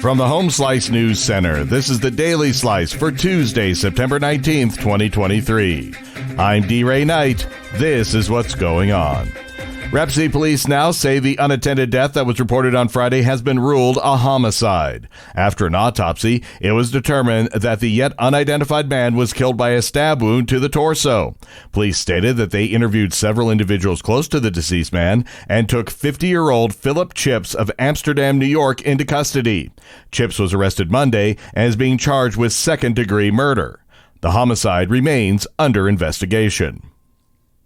From the Home Slice News Center, this is the Daily Slice for Tuesday, September 19th, 2023. I'm D-Ray Knight. This is what's going on. Repsy police now say the unattended death that was reported on Friday has been ruled a homicide. After an autopsy, it was determined that the yet unidentified man was killed by a stab wound to the torso. Police stated that they interviewed several individuals close to the deceased man and took 50-year-old Philip Chips of Amsterdam, New York, into custody. Chips was arrested Monday and is being charged with second-degree murder. The homicide remains under investigation.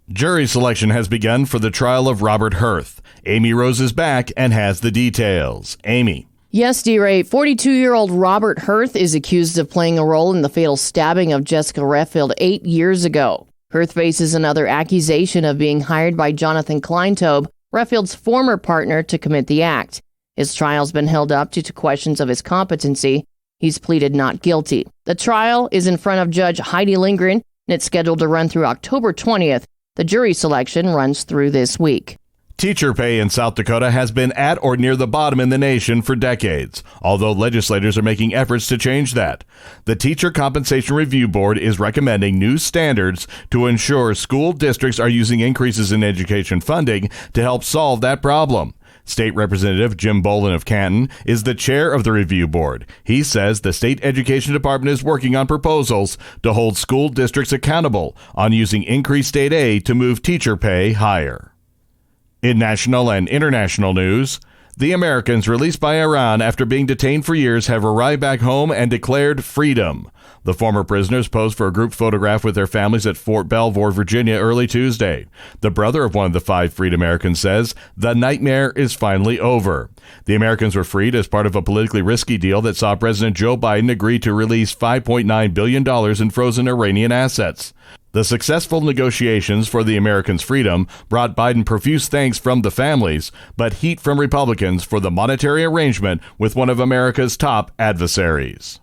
Jury selection has begun for the trial of Robert Hirth. Amy Rose is back and has the details. Amy. Yes, D-Ray. 42-year-old Robert Hirth is accused of playing a role in the fatal stabbing of Jessica Redfield 8 years ago. Hirth faces another accusation of being hired by Jonathan Kleintobe, Redfield's former partner, to commit the act. His trial's been held up due to questions of his competency. He's pleaded not guilty. The trial is in front of Judge Heidi Lindgren, and it's scheduled to run through October 20th. The jury selection runs through this week. Teacher pay in South Dakota has been at or near the bottom in the nation for decades, although legislators are making efforts to change that. The Teacher Compensation Review Board is recommending new standards to ensure school districts are using increases in education funding to help solve that problem. State Representative Jim Bolin of Canton is the chair of the review board. He says the state education department is working on proposals to hold school districts accountable on using increased state aid to move teacher pay higher. In national and international news, the Americans released by Iran after being detained for years have arrived back home and declared freedom. The former prisoners posed for a group photograph with their families at Fort Belvoir, Virginia, early Tuesday. The brother of one of the 5 freed Americans says the nightmare is finally over. The Americans were freed as part of a politically risky deal that saw President Joe Biden agree to release $5.9 billion in frozen Iranian assets. The successful negotiations for the Americans' freedom brought Biden profuse thanks from the families, but heat from Republicans for the monetary arrangement with one of America's top adversaries.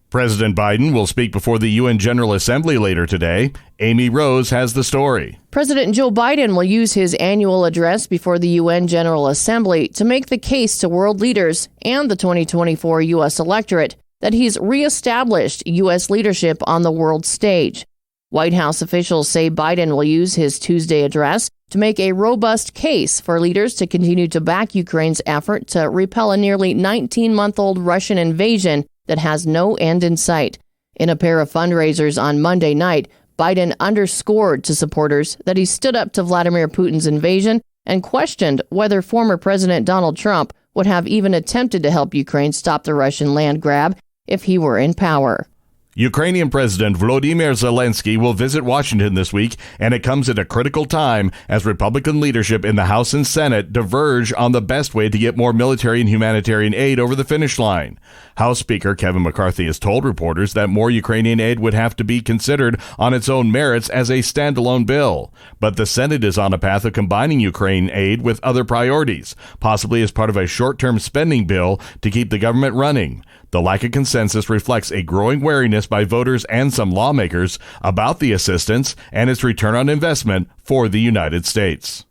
President Biden will speak before the UN General Assembly later today. Amy Rose has the story. President Joe Biden will use his annual address before the UN General Assembly to make the case to world leaders and the 2024 U.S. electorate that he's reestablished U.S. leadership on the world stage. White House officials say Biden will use his Tuesday address to make a robust case for leaders to continue to back Ukraine's effort to repel a nearly 19-month-old Russian invasion that has no end in sight. In a pair of fundraisers on Monday night, Biden underscored to supporters that he stood up to Vladimir Putin's invasion and questioned whether former President Donald Trump would have even attempted to help Ukraine stop the Russian land grab if he were in power. Ukrainian President Volodymyr Zelenskyy will visit Washington this week, and it comes at a critical time as Republican leadership in the House and Senate diverge on the best way to get more military and humanitarian aid over the finish line. House Speaker Kevin McCarthy has told reporters that more Ukrainian aid would have to be considered on its own merits as a standalone bill. But the Senate is on a path of combining Ukraine aid with other priorities, possibly as part of a short-term spending bill to keep the government running. The lack of consensus reflects a growing wariness by voters and some lawmakers about the assistance and its return on investment for the United States.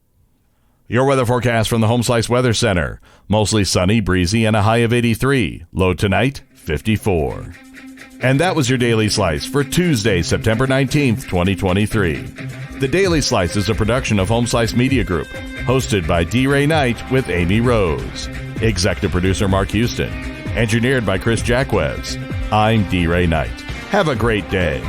Your weather forecast from the Home Slice Weather Center. Mostly sunny, breezy, and a high of 83. Low tonight, 54. And that was your Daily Slice for Tuesday, September 19th, 2023. The Daily Slice is a production of Home Slice Media Group, hosted by D-Ray Knight with Amy Rose. Executive producer Mark Houston. Engineered by Chris Jacquez. I'm D-Ray Knight. Have a great day.